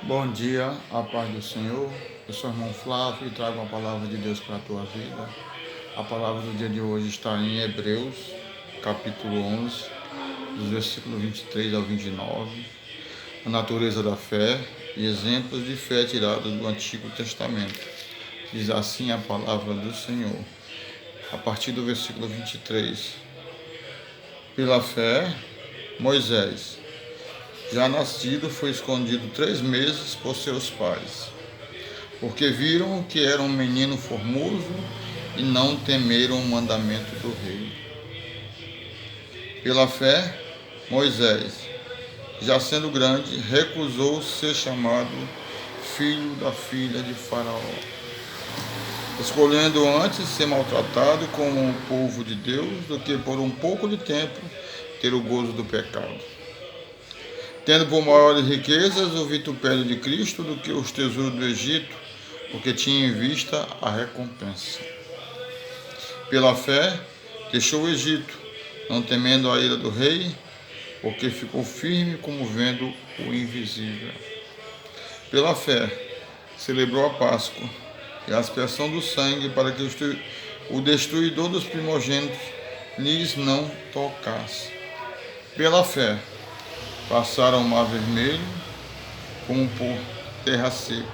Bom dia, a paz do Senhor. Eu sou o irmão Flávio e trago uma palavra de Deus para a tua vida. A palavra do dia de hoje está em Hebreus, capítulo 11, dos versículos 23 ao 29. A natureza da fé e exemplos de fé tirados do Antigo Testamento. Diz assim a palavra do Senhor, a partir do versículo 23. Pela fé, Moisés, já nascido, foi escondido 3 meses por seus pais, porque viram que era um menino formoso e não temeram o mandamento do rei. Pela fé, Moisés, já sendo grande, recusou ser chamado filho da filha de Faraó, escolhendo antes ser maltratado como o povo de Deus do que por um pouco de tempo ter o gozo do pecado, tendo por maiores riquezas o vitupério de Cristo do que os tesouros do Egito, porque tinha em vista a recompensa. Pela fé, deixou o Egito, não temendo a ira do rei, porque ficou firme como vendo o invisível. Pela fé, celebrou a Páscoa e a aspersão do sangue, para que o destruidor dos primogênitos lhes não tocasse. Pela fé, passaram o mar vermelho como por terra seca,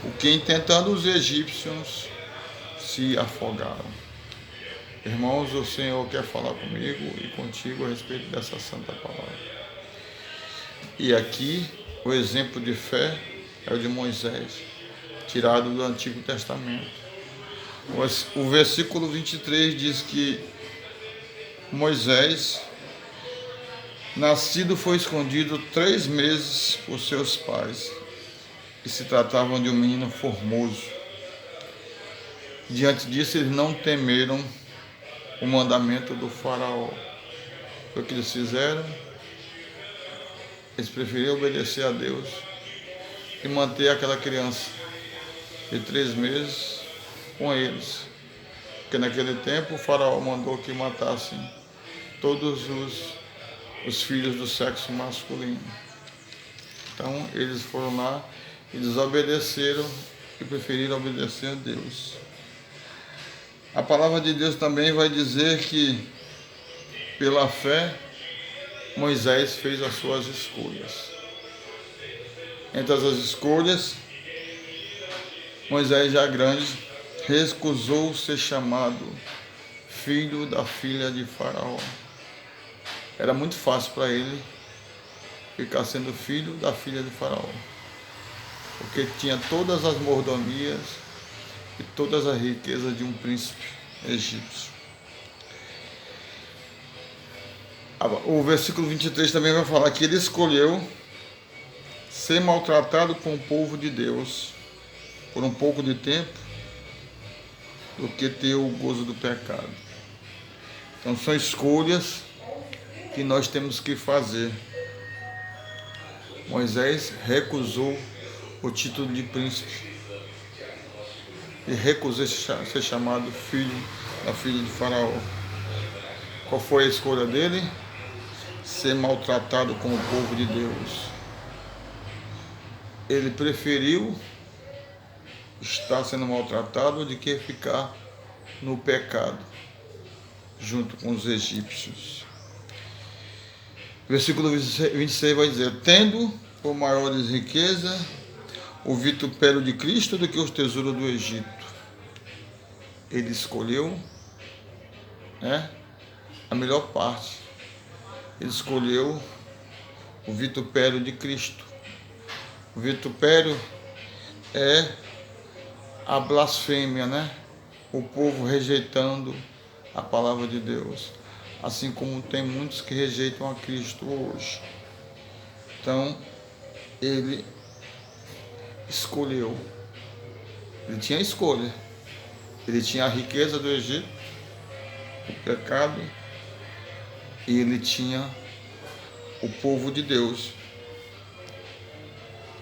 o que, intentando os egípcios, se afogaram. Irmãos, o Senhor quer falar comigo e contigo a respeito dessa santa palavra. E aqui, o exemplo de fé é o de Moisés, tirado do Antigo Testamento. O versículo 23 diz que Moisés, nascido, foi escondido 3 meses por seus pais, e se tratavam de um menino formoso. Diante disso, eles não temeram o mandamento do faraó. Foi o que eles fizeram. Eles preferiram obedecer a Deus e manter aquela criança de 3 meses com eles. Porque naquele tempo o faraó mandou que matassem todos os filhos do sexo masculino. Então eles foram lá e desobedeceram e preferiram obedecer a Deus. A palavra de Deus também vai dizer que, pela fé, Moisés fez as suas escolhas. Entre as escolhas, Moisés, já grande, recusou ser chamado filho da filha de Faraó. Era muito fácil para ele ficar sendo filho da filha de Faraó, porque tinha todas as mordomias e todas as riquezas de um príncipe egípcio. O versículo 23 também vai falar que ele escolheu ser maltratado com o povo de Deus por um pouco de tempo do que ter o gozo do pecado. Então são escolhas que nós temos que fazer. Moisés recusou o título de príncipe e recusou ser chamado filho da filha de Faraó. Qual foi a escolha dele? Ser maltratado com o povo de Deus. Ele preferiu estar sendo maltratado do que ficar no pecado junto com os egípcios. Versículo 26 vai dizer: tendo por maiores riquezas o vitupério de Cristo do que os tesouros do Egito. Ele escolheu a melhor parte. Ele escolheu o vitupério de Cristo. O vitupério é a blasfêmia, O povo rejeitando a palavra de Deus, assim como tem muitos que rejeitam a Cristo hoje. Então, ele escolheu. Ele tinha a escolha. Ele tinha a riqueza do Egito, o pecado, e ele tinha o povo de Deus.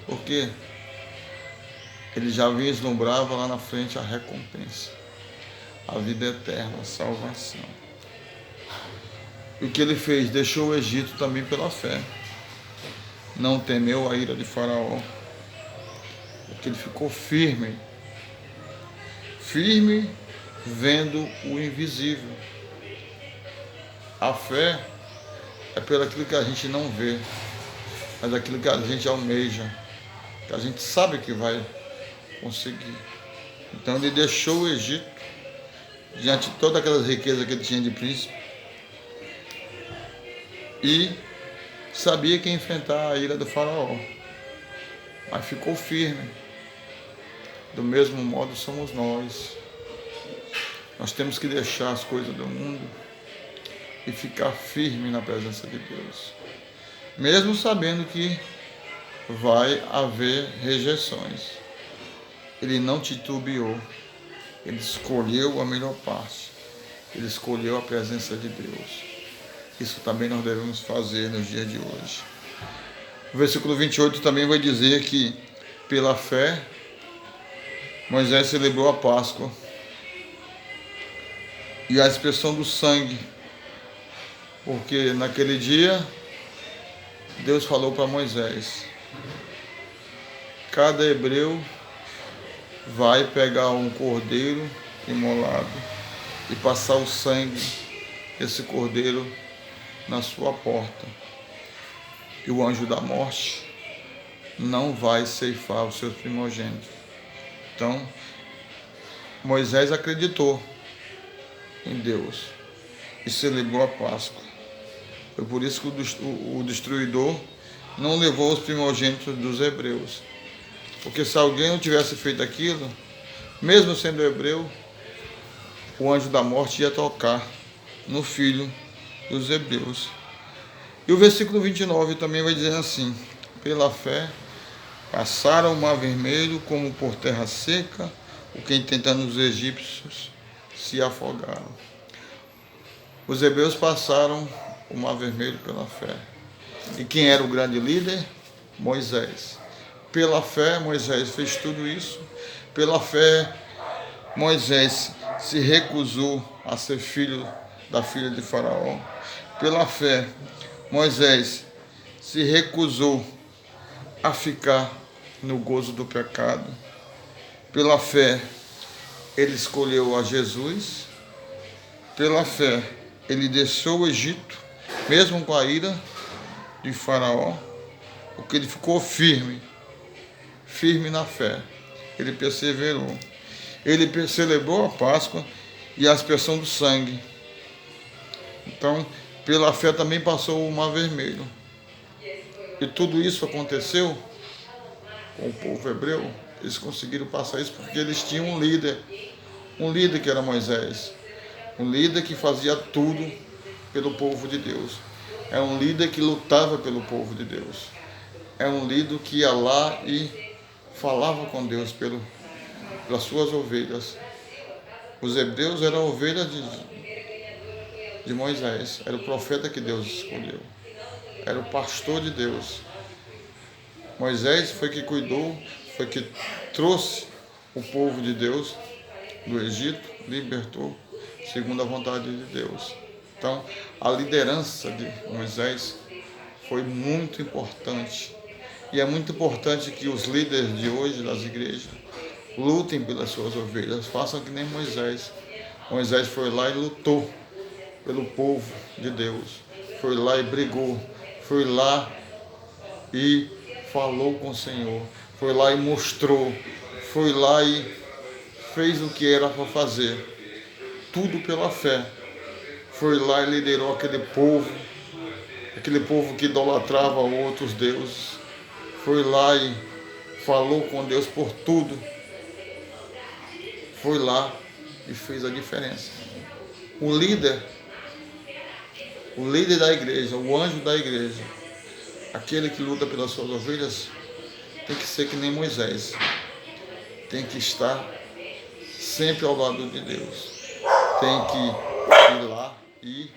Porque ele já vislumbrava lá na frente a recompensa, a vida eterna, a salvação. E o que ele fez? Deixou o Egito também pela fé. Não temeu a ira de Faraó. porque ele ficou firme, firme vendo o invisível. A fé é pelo aquilo que a gente não vê, mas aquilo que a gente almeja, que a gente sabe que vai conseguir. Então ele deixou o Egito, diante de todas aquelas riquezas que ele tinha de príncipe, e sabia que ia enfrentar a ira do faraó, mas ficou firme. Do mesmo modo somos nós. Nós temos que deixar as coisas do mundo e ficar firme na presença de Deus, mesmo sabendo que vai haver rejeições. Ele não titubeou, ele escolheu a melhor parte, ele escolheu a presença de Deus. Isso também nós devemos fazer nos dias de hoje. O versículo 28 também vai dizer que, pela fé, Moisés celebrou a Páscoa e a expressão do sangue, porque naquele dia Deus falou para Moisés: cada hebreu vai pegar um cordeiro imolado e passar o sangue desse cordeiro na sua porta, e o anjo da morte não vai ceifar os seus primogênitos. Então Moisés acreditou em Deus e celebrou a Páscoa. Foi por isso que o destruidor não levou os primogênitos dos hebreus, porque se alguém não tivesse feito aquilo, mesmo sendo hebreu, o anjo da morte ia tocar no filho dos hebreus. E o versículo 29 também vai dizer assim: pela fé passaram o mar vermelho como por terra seca, o que tentando os egípcios se afogaram. Os hebreus passaram o mar vermelho pela fé. E quem era o grande líder? Moisés. Pela fé, Moisés fez tudo isso. Pela fé, Moisés se recusou a ser filho da filha de Faraó. Pela fé, Moisés se recusou a ficar no gozo do pecado. Pela fé, ele escolheu a Jesus. Pela fé, ele deixou o Egito, mesmo com a ira de Faraó, porque ele ficou firme na fé. Ele perseverou. Ele celebrou a Páscoa e a aspersão do sangue. Então, pela fé também passou o mar vermelho. E tudo isso aconteceu com o povo hebreu. Eles conseguiram passar isso porque eles tinham um líder que era Moisés, um líder que fazia tudo pelo povo de Deus. É um líder que lutava pelo povo de Deus. É um líder que ia lá e falava com Deus pelas suas ovelhas. Os hebreus eram ovelhas de Moisés. Era o profeta que Deus escolheu. Era o pastor de Deus. Moisés foi que cuidou, foi que trouxe o povo de Deus do Egito, libertou, segundo a vontade de Deus. Então, a liderança de Moisés foi muito importante. E é muito importante que os líderes de hoje das igrejas lutem pelas suas ovelhas, façam que nem Moisés. Moisés foi lá e lutou pelo povo de Deus, foi lá e brigou, foi lá e falou com o Senhor, foi lá e mostrou, foi lá e fez o que era para fazer, tudo pela fé. Foi lá e liderou aquele povo que idolatrava outros deuses. Foi lá e falou com Deus por tudo. Foi lá e fez a diferença. O líder da igreja, o anjo da igreja, aquele que luta pelas suas ovelhas, tem que ser que nem Moisés. Tem que estar sempre ao lado de Deus. Tem que ir lá e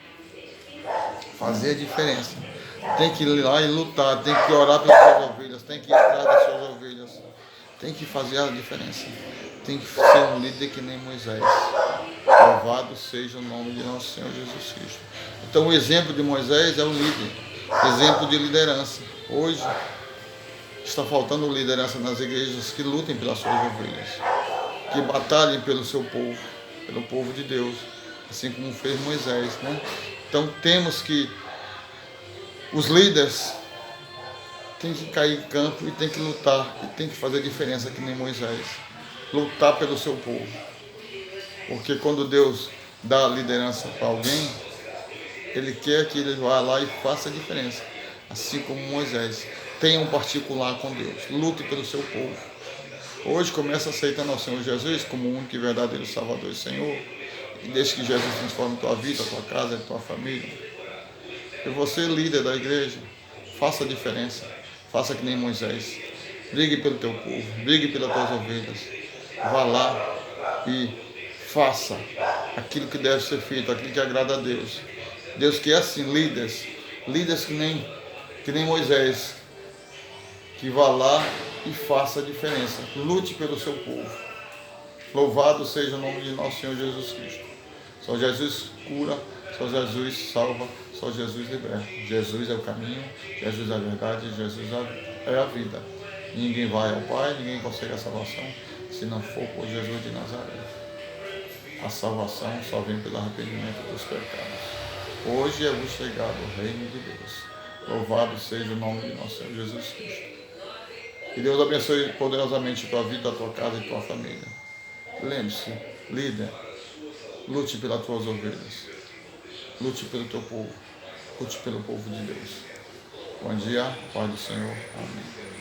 fazer a diferença. Tem que ir lá e lutar, tem que orar pelas suas ovelhas, tem que ir atrás das suas ovelhas, tem que fazer a diferença. Tem que ser um líder que nem Moisés. Louvado seja o nome de nosso Senhor Jesus Cristo. Então o exemplo de Moisés é o líder, exemplo de liderança. Hoje Está faltando liderança nas igrejas que lutem pelas suas ovelhas, que batalhem pelo seu povo, pelo povo de Deus, assim como fez Moisés, né? Então temos que, os líderes têm que cair em campo e têm que lutar, e têm que fazer diferença que nem Moisés, lutar pelo seu povo, porque quando Deus dá liderança para alguém, Ele quer que ele vá lá e faça a diferença, assim como Moisés. Tenha um particular com Deus, lute pelo seu povo. Hoje começa aceitando ao Senhor Jesus como o único e verdadeiro Salvador e Senhor, e deixe que Jesus transforme a tua vida, a tua casa, a tua família. E você, líder da igreja, faça a diferença, faça que nem Moisés. Brigue pelo teu povo, brigue pelas tuas ovelhas. Vá lá e faça aquilo que deve ser feito, aquilo que agrada a Deus. Deus quer assim, líderes que nem Moisés, que vá lá e faça a diferença. Lute pelo seu povo. Louvado seja o nome de nosso Senhor Jesus Cristo. Só Jesus cura, só Jesus salva, só Jesus liberta. Jesus é o caminho, Jesus é a verdade, Jesus é a vida. Ninguém vai ao Pai, ninguém consegue a salvação, se não for por Jesus de Nazaré. A salvação só vem pelo arrependimento dos pecados. Hoje é o chegado o reino de Deus. Louvado seja o nome de nosso Senhor Jesus Cristo. Que Deus abençoe poderosamente a tua vida, a tua casa e a tua família. Lembre-se, líder, lute pelas tuas ovelhas. Lute pelo teu povo. Lute pelo povo de Deus. Bom dia, Pai do Senhor. Amém.